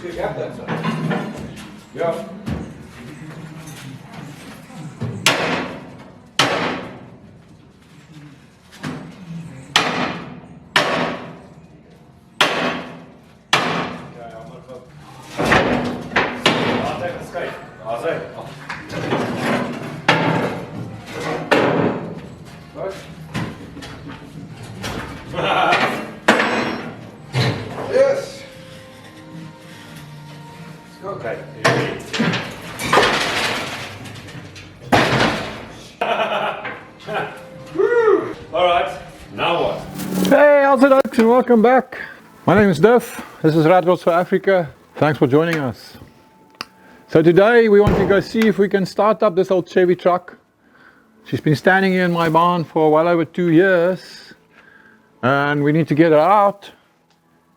Misschien heb dat zo. Ja. Yes. Let's go. Okay. Alright, now what? Hey, how's it folks, and welcome back. My name is Duff. This is Rad Rods for Africa. Thanks for joining us. So today we want to go see if we can start up this old Chevy truck. She's been standing here in my barn for well over 2 years, and we need to get her out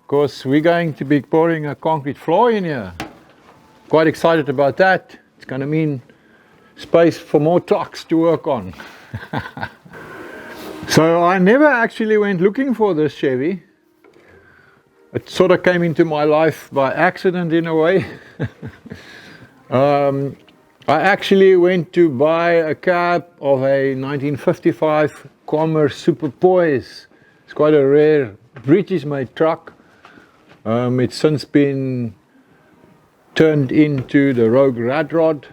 because we're going to be pouring a concrete floor in here. Quite excited about that. It's going to mean space for more trucks to work on. So I never actually went looking for this Chevy. It sort of came into my life by accident in a way. I actually went to buy a cab of a 1955 Commerce Super Poise. It's quite a rare British made truck. It's since been turned into the Rogue Rad Rod.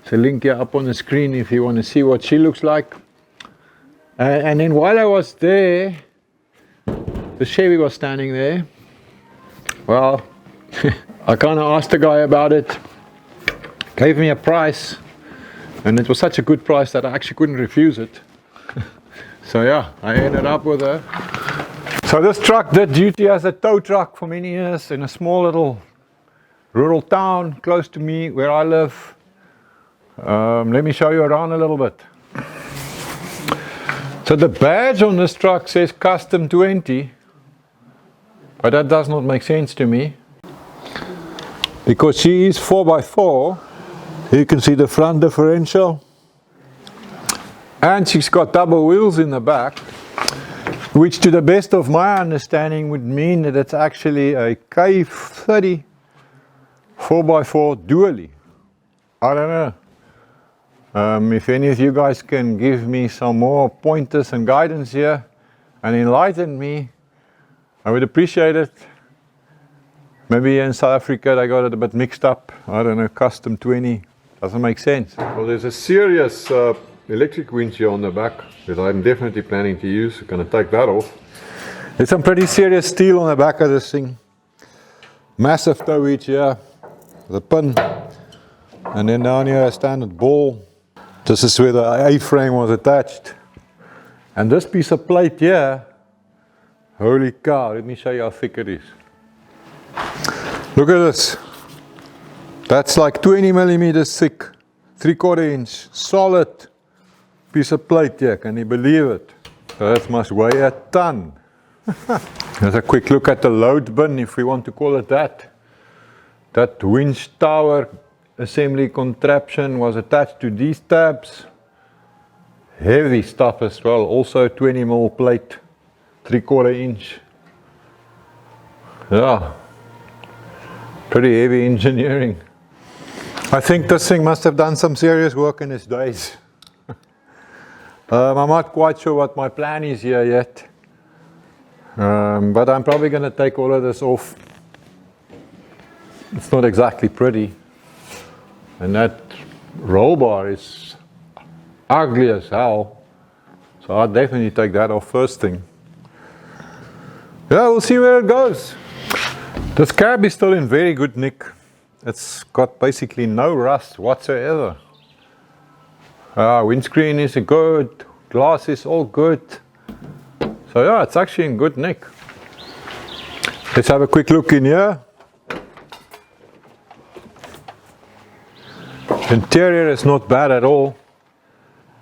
There's a link here up on the screen if you want to see what she looks like. And then while I was there, the Chevy was standing there. Well, I kind of asked the guy about it, gave me a price, and it was such a good price that I actually couldn't refuse it. So yeah, I ended up with her. So this truck did duty as a tow truck for many years in a small little rural town close to me where I live. Let me show you around a little bit. So the badge on this truck says custom 20, but that does not make sense to me because she is 4x4. You can see the front differential, and she's got double wheels in the back, which to the best of my understanding would mean that it's actually a K30 4x4 dually. I don't know. If any of you guys can give me some more pointers and guidance here and enlighten me, I would appreciate it. Maybe in South Africa they got it a bit mixed up. I don't know, custom 20. Doesn't make sense. Well, there's a serious electric winch here on the back that I'm definitely planning to use. I'm going to take that off. There's some pretty serious steel on the back of this thing. Massive tow hitch here, the pin, and then down here a standard ball. This is where the A-frame was attached. And this piece of plate here, holy cow, let me show you how thick it is. Look at this. That's like 20 millimeters thick, 3/4 inch, solid piece of plate here, can you believe it? So that must weigh a ton. Here's a quick look at the load bin, if we want to call it that. That winch tower assembly contraption was attached to these tabs. Heavy stuff as well, also 20mm plate, 3/4 inch. Yeah, pretty heavy engineering. I think this thing must have done some serious work in its days. I'm not quite sure what my plan is here yet, but I'm probably going to take all of this off. It's not exactly pretty. And that roll bar is ugly as hell. So I'll definitely take that off first thing. Yeah, we'll see where it goes. This cab is still in very good nick. It's got basically no rust whatsoever. Windscreen is good, glass is all good. So yeah, it's actually in good nick. Let's have a quick look in here. Interior is not bad at all.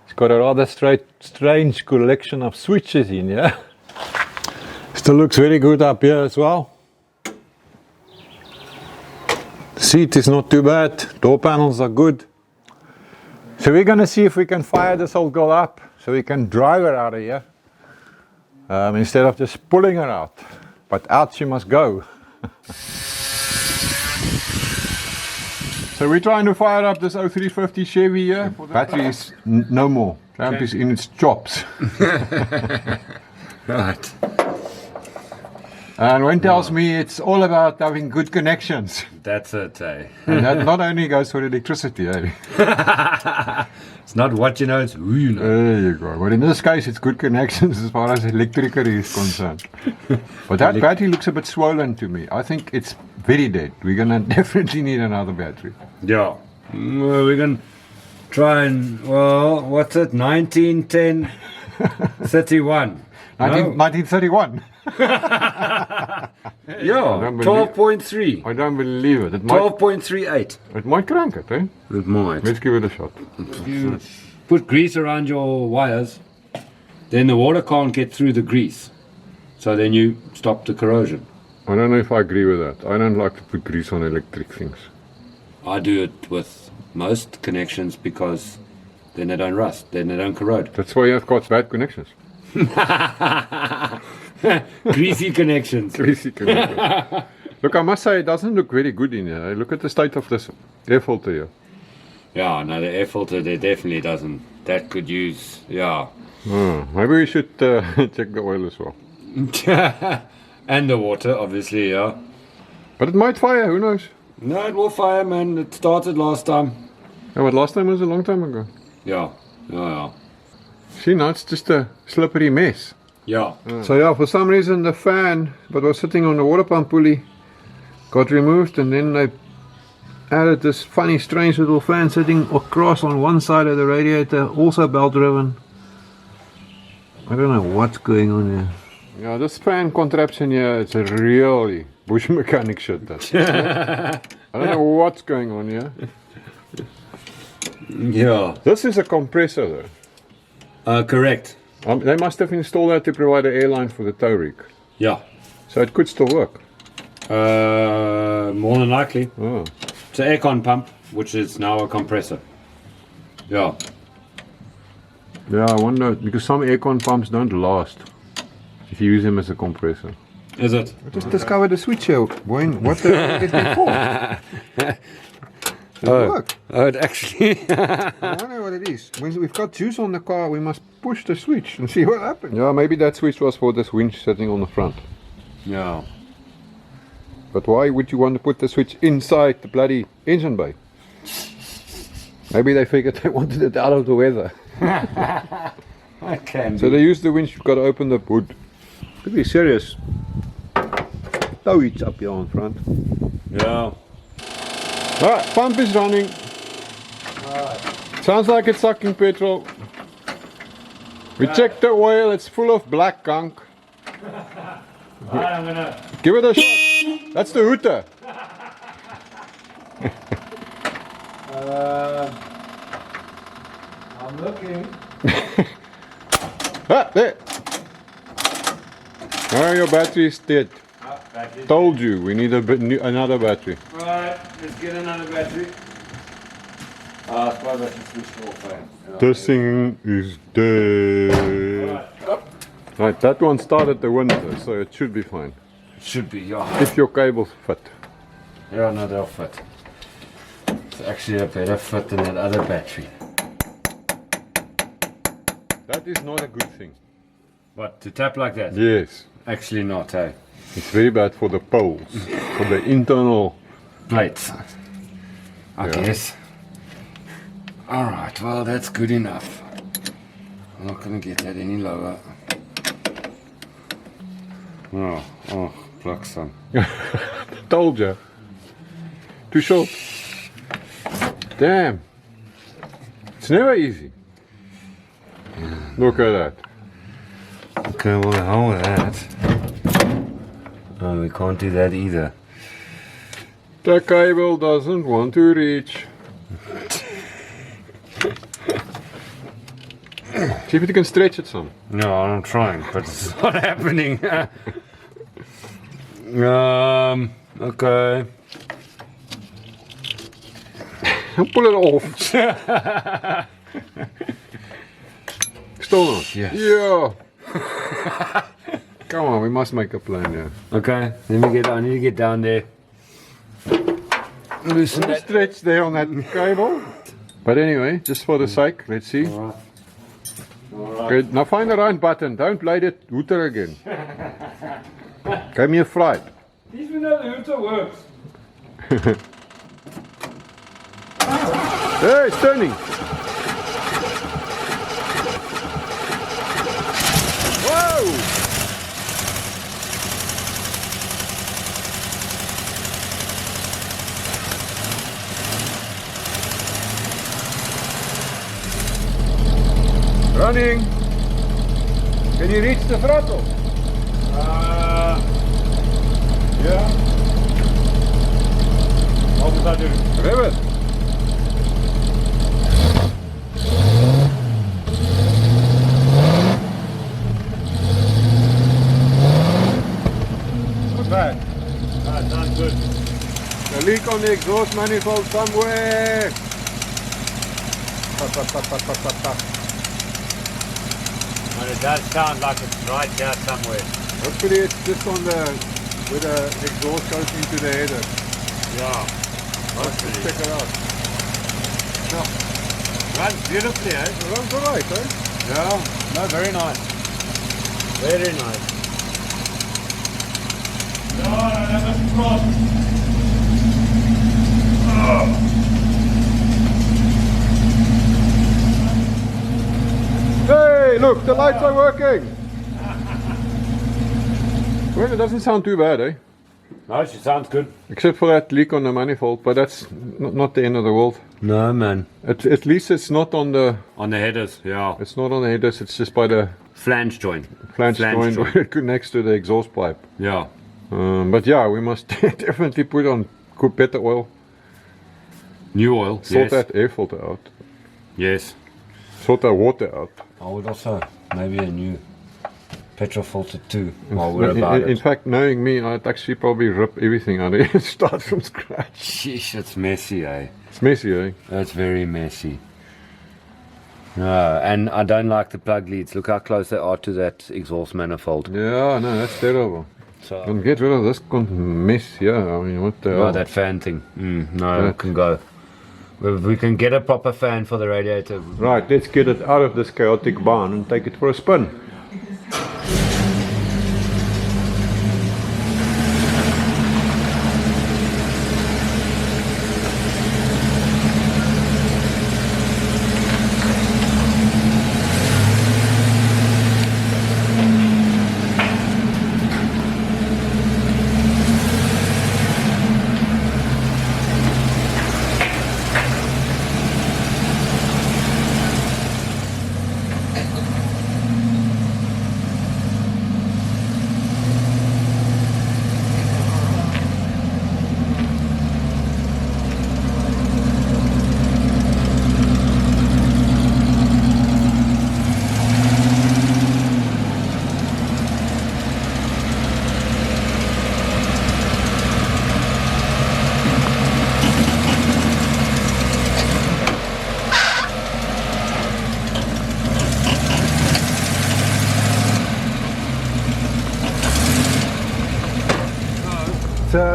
It's got a rather strange collection of switches in here. Still looks very good up here as well. Seat is not too bad. Door panels are good. So we're going to see if we can fire this old girl up so we can drive her out of here instead of just pulling her out. But out she must go. So we're trying to fire up this 0350 Chevy here. Battery is no more. Clamp is in its chops. Right. And Wayne tells me it's all about having good connections. That's it, eh? And that not only goes for electricity, eh? It's not what you know, it's who you know. There you go. But in this case, it's good connections as far as electricity is concerned. But that battery looks a bit swollen to me. I think it's very dead. We're gonna definitely need another battery. Yeah. Well, we can try and, well, what's it? 19, 10, 31. 1931. Yeah, 12.3. I don't believe it. It might, 12.38. it might crank it, eh? It might. Let's give it a shot. You put grease around your wires, then the water can't get through the grease. So then you stop the corrosion. I don't know if I agree with that. I don't like to put grease on electric things. I do it with most connections because then they don't rust, then they don't corrode. That's why I've got bad connections. Greasy connections. Greasy connections. Look, I must say it doesn't look very good in here. Look at the state of this air filter here. Yeah, no, the air filter there definitely doesn't. That could use, yeah. Maybe we should check the oil as well. And the water, obviously, yeah. But it might fire, who knows? No, it will fire, man. It started last time. Yeah, but last time was a long time ago. Yeah, yeah. See, now it's just a slippery mess. Yeah. So yeah, for some reason the fan that was sitting on the water pump pulley got removed, and then they added this funny strange little fan sitting across on one side of the radiator, also belt driven. I don't know what's going on here. Yeah, this fan contraption here, it's a really bush mechanic shit. I don't know what's going on here. Yeah. This is a compressor though. Correct. They must have installed that to provide an airline for the tow rig. Yeah. So it could still work. More than likely. Oh. It's an aircon pump, which is now a compressor. Yeah. Yeah, I wonder, because some aircon pumps don't last if you use them as a compressor. Is it? I just discovered a switch here. Wayne, what the hell is that for? Work. Oh, it actually. I don't know what it is. When we've got juice on the car, we must push the switch and see what happens. Yeah, maybe that switch was for this winch sitting on the front. Yeah. But why would you want to put the switch inside the bloody engine bay? Maybe they figured they wanted it out of the weather. I can. So they use the winch, you've got to open the hood. To be serious. Tow hitch up here on front. Yeah. Alright, pump is running. Sounds like it's sucking petrol. We checked the oil, it's full of black gunk. Alright, I'm gonna. Give it a shot. That's the hooter. I'm looking. There. Oh, your battery's dead. Told you, we need another battery. Alright, let's get another battery. I suppose I should switch to all fan. This thing is dead. Right, that one started the winter, so it should be fine. It should be, yeah. If your cables fit. Yeah, no, they'll fit. It's actually a better fit than that other battery. That is not a good thing. What, to tap like that? Yes. Actually not, hey. It's very bad for the poles, for the internal Plates. I guess. Alright, well that's good enough. I'm not gonna get that any lower. Oh, plug some. Told you. Too short. Damn. It's never easy. Look at that. Okay, well the hell with that. Oh, we can't do that either. The cable doesn't want to reach. See if you can stretch it some. No, I'm trying, but it's not happening. Okay. Pull it off. Still not. Yes. Yeah. Come on, we must make a plan here. Okay, I need to get down there. loosen that. Stretch there on that cable. But anyway, just for the sake, let's see. Alright. Okay, now find the right button. Don't play that hooter again. Give me a flight. At least we know the hooter works. Hey, it's turning. Whoa! Running. Can you reach the throttle? Yeah. What would I do? Rev it. Not bad. That sounds good. A leak on the exhaust manifold somewhere. Tap, tap, tap, tap, tap, tap, tap. And it does sound like it's right here somewhere. Hopefully it's just on the where the exhaust goes into the header. Yeah. Let's check it out. Runs beautifully, eh? It runs alright, eh? Yeah. No, very nice. Very nice. No, that must cross. Hey, look, the lights are working. Well, it doesn't sound too bad, eh? No, she sounds good. Except for that leak on the manifold, but that's not the end of the world. No, man. At least it's not on the. On the headers, yeah. It's not on the headers. It's just by the Flange joint. flange joint where it connects to the exhaust pipe. Yeah. But yeah, we must definitely put on better oil. New oil. Sort yes. that air filter out. Yes. Sort that water out. I would also maybe a new petrol filter too. While we're about In it. fact, knowing me, I'd actually probably rip everything out of it and start from scratch. Sheesh, it's messy, eh? It's messy, eh? It's very messy. No, and I don't like the plug leads. Look how close they are to that exhaust manifold. Yeah, no, that's terrible. So, And get rid of this mess, yeah. I mean, what the oh, hell? that fan thing. No, That- it can go. If we can get a proper fan for the radiator. Right, let's get it out of this chaotic barn and take it for a spin.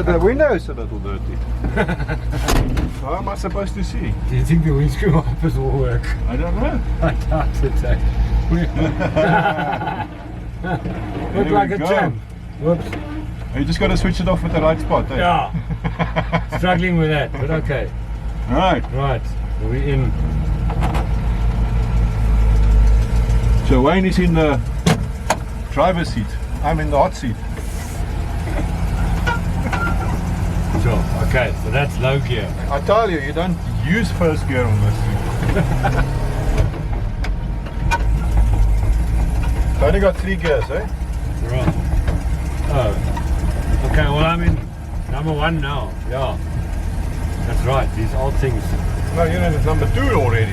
The window is a little dirty. How am I supposed to see? Do you think the windscreen wipers will work? I don't know. I doubt it. Look like a go. jam. Whoops. You just got to switch it off at the right spot. Eh? Yeah. Struggling with that, but okay. Right. Right. We're in. So Wayne is in the driver's seat. I'm in the hot seat. Sure. Okay, so that's low gear. I tell you, you don't use first gear on this thing. It's only got 3 gears, eh? Right. Oh. Okay, well I'm in number 1 now. Yeah. That's right, these old things. No, you're in number 2 already.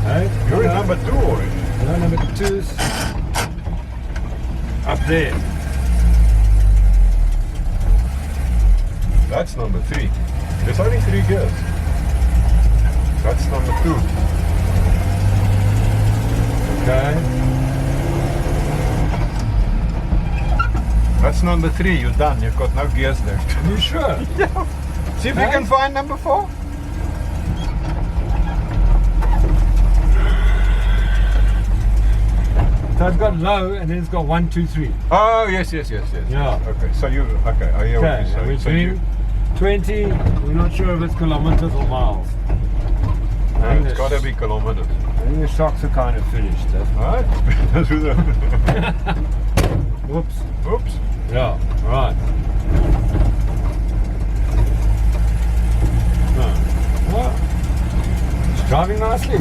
Hey? You're in number 2 already. No, number 2's up there. That's number 3. There's only 3 gears. That's number 2. Okay. That's number 3. You're done. You've got no gears left. You sure? Yeah. See if we can find number 4. So it's got low and then it's got 1, 2, 3. Oh, yes. Yeah. Okay, so you, okay, I hear what Okay, you're and we're saying. So doing 20. We're not sure if it's kilometers or miles. it's got to be kilometers. I think the shocks are kind of finished. Alright, that's with the... Whoops. Oops. Yeah, right. Well, it's driving nicely.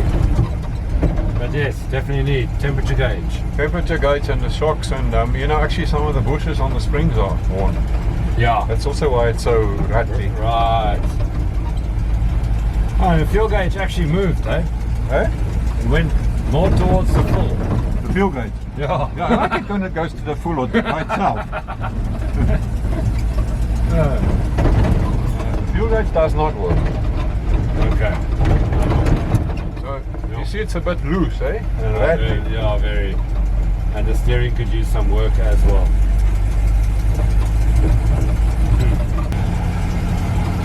But yes, definitely need temperature gauge. Temperature gauge and the shocks, and you know, actually some of the bushes on the springs are worn. Yeah. That's also why it's so ratty. Right. Oh, and the fuel gauge actually moved, eh? Eh? It went more towards the full. The fuel gauge. Yeah. Yeah, I like it when it goes to the full or by itself. The fuel gauge does not work. Okay. So you see it's a bit loose, eh? And Very, ratty. yeah, very. And the steering could use some work as well.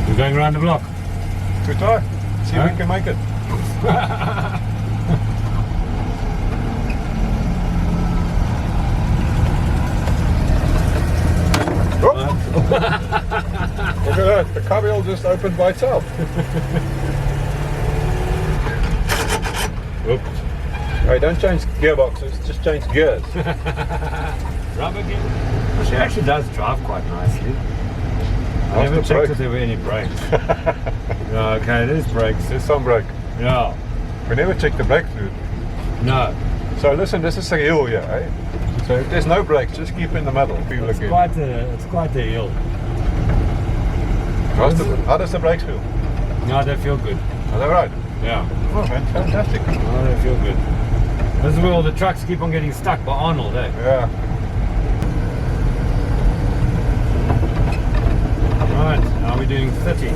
We're going around the block. Good try. See if we can make it. Look at that, the cubbyhole just opened by itself. Oops. Hey, don't change gearboxes, just change gears. Rubber gear. Well, she actually does drive quite nicely. I never After checked brake. if there were any brakes. Yeah, okay, there's brakes. There's some brake. Yeah. We never check the brake fluid. No. So listen, this is a hill here, eh? So if there's no brakes, just keep in the middle. Feel It's again. quite a hill. How does the brakes feel? No, they feel good. Are they right? Yeah. Oh, fantastic. Oh, they feel good. This is where all the trucks keep on getting stuck by Arnold, eh? Yeah. Right, now we're doing 30.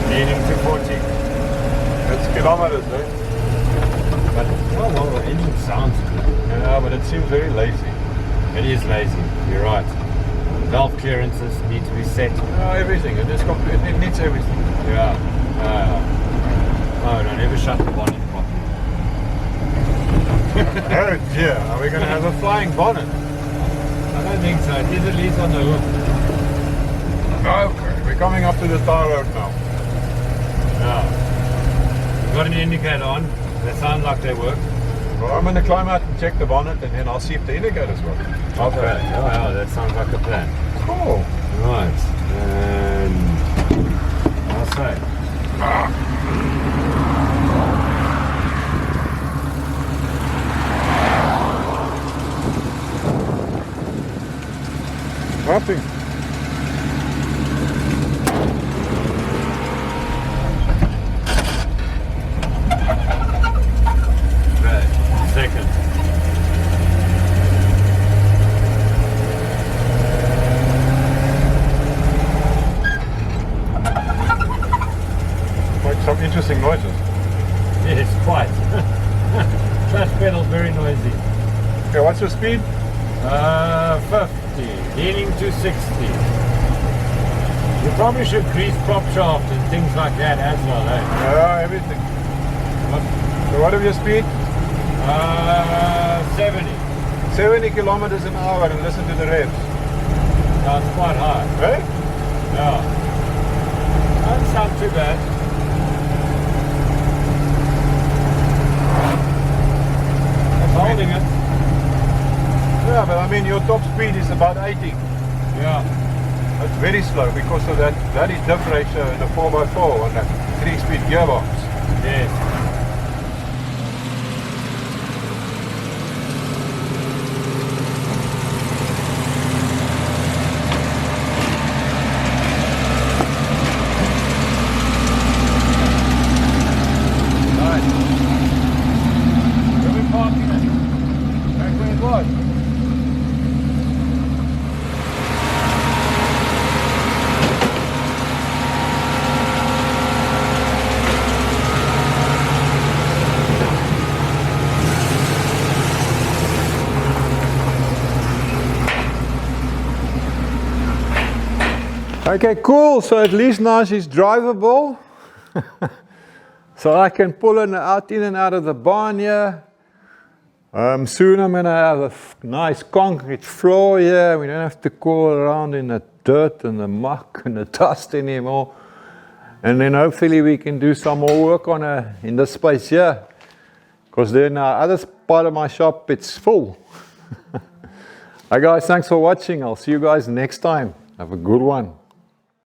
Leaning to 40. It's kilometers, eh? But, oh well, the engine sounds good. Yeah, but it seems very lazy. It is lazy, you're right. Valve clearances need to be set. Everything. It needs everything. Yeah. Oh, don't ever shut the bonnet properly. Oh dear, are we going to have a flying bonnet? I don't think so. It is at least on the hook. Okay, we're coming up to the tar road now. Yeah. We've got an indicator on. They sound like they work. Well, I'm going to climb out and check the bonnet, and then I'll see if the indicators work. Okay. Yeah, that sounds like a plan. Cool. Right. And I'll say. Nothing. Right. Second. Quite some interesting noises. Yes, quite. Clutch pedal's very noisy. Okay, what's your speed? 50, leaning to 60. You probably should grease prop shaft and things like that as well, eh? Yeah, everything. So what is your speed? 70. 70 kilometers an hour, and listen to the revs. Sounds quite high. Right? Yeah. Doesn't sound too bad. It's holding it. Yeah, but I mean your top speed is about 80. Yeah. That's very slow because of that bloody diff ratio in a 4x4 on that 3-speed gearbox. Yes. Right. Where we parking it? Back where it was. Okay, cool. So at least now she's drivable. So I can pull her out in and out of the barn here. Soon I'm going to have a nice concrete floor here. We don't have to crawl around in the dirt and the muck and the dust anymore. And then hopefully we can do some more work on her in this space here. Because then other part of my shop, it's full. Hi guys, thanks for watching. I'll see you guys next time. Have a good one.